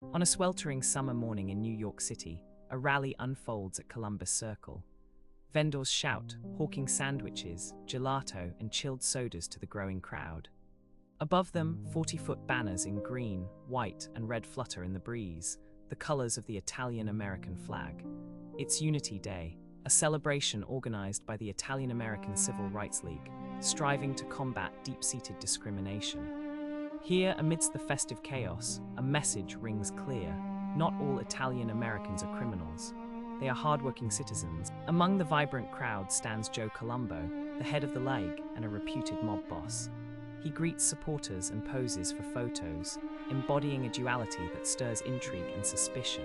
On a sweltering summer morning in New York City, a rally unfolds at Columbus Circle. Vendors shout, hawking sandwiches, gelato, and chilled sodas to the growing crowd. Above them, 40-foot banners in green, white, and red flutter in the breeze, the colors of the Italian-American flag. It's Unity Day, a celebration organized by the Italian-American Civil Rights League, striving to combat deep-seated discrimination. Here, amidst the festive chaos, a message rings clear. Not all Italian Americans are criminals. They are hardworking citizens. Among the vibrant crowd stands Joe Colombo, the head of the league and a reputed mob boss. He greets supporters and poses for photos, embodying a duality that stirs intrigue and suspicion.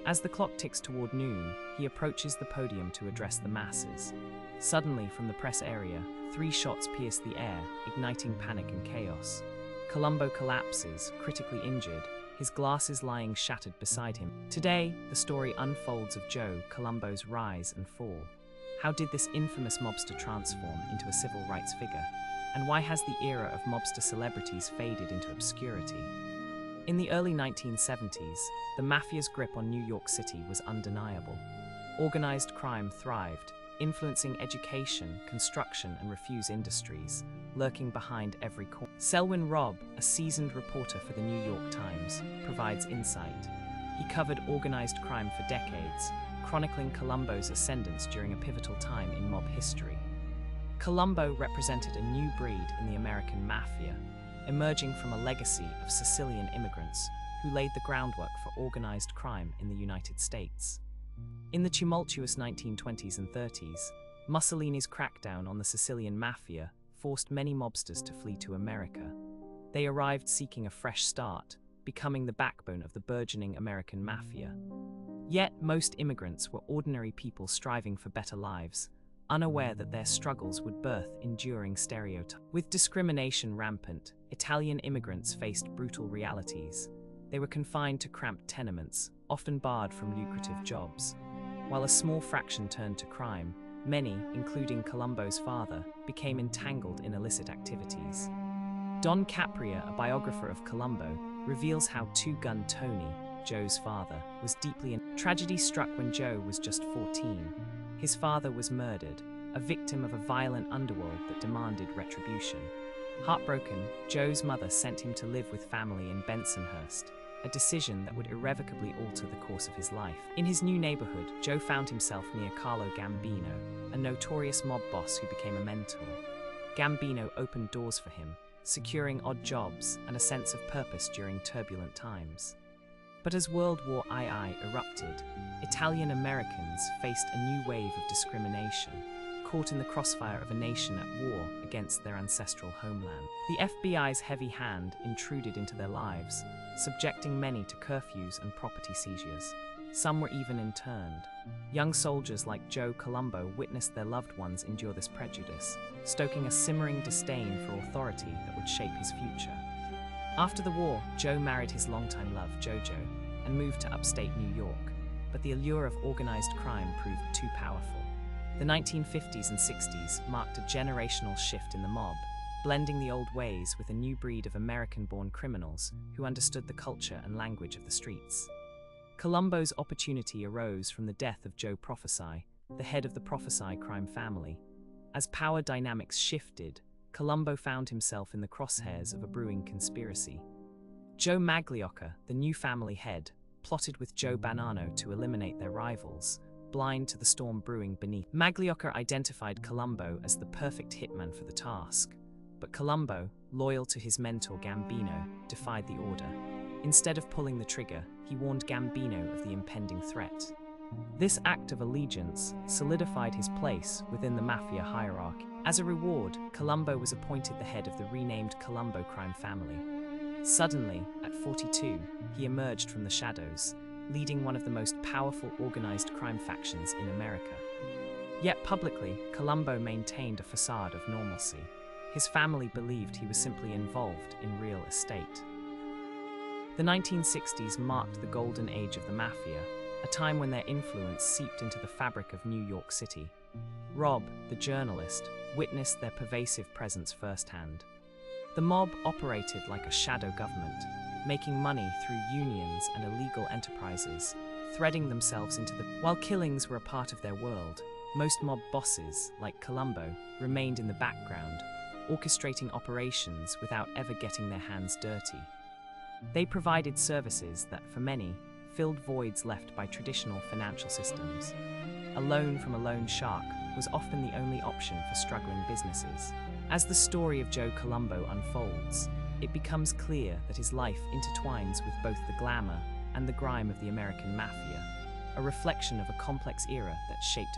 As the clock ticks toward noon, he approaches the podium to address the masses. Suddenly, from the press area, 3 shots pierce the air, igniting panic and chaos. Colombo collapses, critically injured, his glasses lying shattered beside him. Today, the story unfolds of Joe Colombo's rise and fall. How did this infamous mobster transform into a civil rights figure? And why has the era of mobster celebrities faded into obscurity? In the early 1970s, the Mafia's grip on New York City was undeniable. Organized crime thrived, influencing education, construction, and refuse industries, lurking behind every corner. Selwyn Robb, a seasoned reporter for the New York Times, provides insight. He covered organized crime for decades, chronicling Colombo's ascendance during a pivotal time in mob history. Colombo represented a new breed in the American Mafia, emerging from a legacy of Sicilian immigrants who laid the groundwork for organized crime in the United States. In the tumultuous 1920s and 30s, Mussolini's crackdown on the Sicilian Mafia forced many mobsters to flee to America. They arrived seeking a fresh start, becoming the backbone of the burgeoning American Mafia. Yet, most immigrants were ordinary people striving for better lives, unaware that their struggles would birth enduring stereotypes. With discrimination rampant, Italian immigrants faced brutal realities. They were confined to cramped tenements, often barred from lucrative jobs. While a small fraction turned to crime, many, including Colombo's father, became entangled in illicit activities. Don Capria, a biographer of Colombo, reveals how Two-Gun Tony, Joe's father, was deeply in. Tragedy struck when Joe was just 14. His father was murdered, a victim of a violent underworld that demanded retribution. Heartbroken, Joe's mother sent him to live with family in Bensonhurst, a decision that would irrevocably alter the course of his life. In his new neighborhood, Joe found himself near Carlo Gambino, a notorious mob boss who became a mentor. Gambino opened doors for him, securing odd jobs and a sense of purpose during turbulent times. But as World War II erupted, Italian Americans faced a new wave of discrimination, caught in the crossfire of a nation at war against their ancestral homeland. The FBI's heavy hand intruded into their lives, subjecting many to curfews and property seizures. Some were even interned. Young soldiers like Joe Colombo witnessed their loved ones endure this prejudice, stoking a simmering disdain for authority that would shape his future. After the war, Joe married his longtime love, Jojo, and moved to upstate New York, but the allure of organized crime proved too powerful. The 1950s and 60s marked a generational shift in the mob, blending the old ways with a new breed of American-born criminals who understood the culture and language of the streets. Colombo's opportunity arose from the death of Joe Prophesy, the head of the Prophesy crime family. As power dynamics shifted, Colombo found himself in the crosshairs of a brewing conspiracy. Joe Magliocca, the new family head, plotted with Joe Bonanno to eliminate their rivals, blind to the storm brewing beneath. Magliocca identified Colombo as the perfect hitman for the task, but Colombo, loyal to his mentor Gambino, defied the order. Instead of pulling the trigger, he warned Gambino of the impending threat. This act of allegiance solidified his place within the Mafia hierarchy. As a reward, Colombo was appointed the head of the renamed Colombo crime family. Suddenly, at 42, he emerged from the shadows, leading one of the most powerful organized crime factions in America. Yet publicly, Colombo maintained a facade of normalcy. His family believed he was simply involved in real estate. The 1960s marked the golden age of the Mafia, a time when their influence seeped into the fabric of New York City. Robb, the journalist, witnessed their pervasive presence firsthand. The mob operated like a shadow government, making money through unions and illegal enterprises, threading themselves into the... While killings were a part of their world, most mob bosses, like Colombo, remained in the background, orchestrating operations without ever getting their hands dirty. They provided services that, for many, filled voids left by traditional financial systems. A loan from a loan shark was often the only option for struggling businesses. As the story of Joe Colombo unfolds, it becomes clear that his life intertwines with both the glamour and the grime of the American Mafia, a reflection of a complex era that shaped a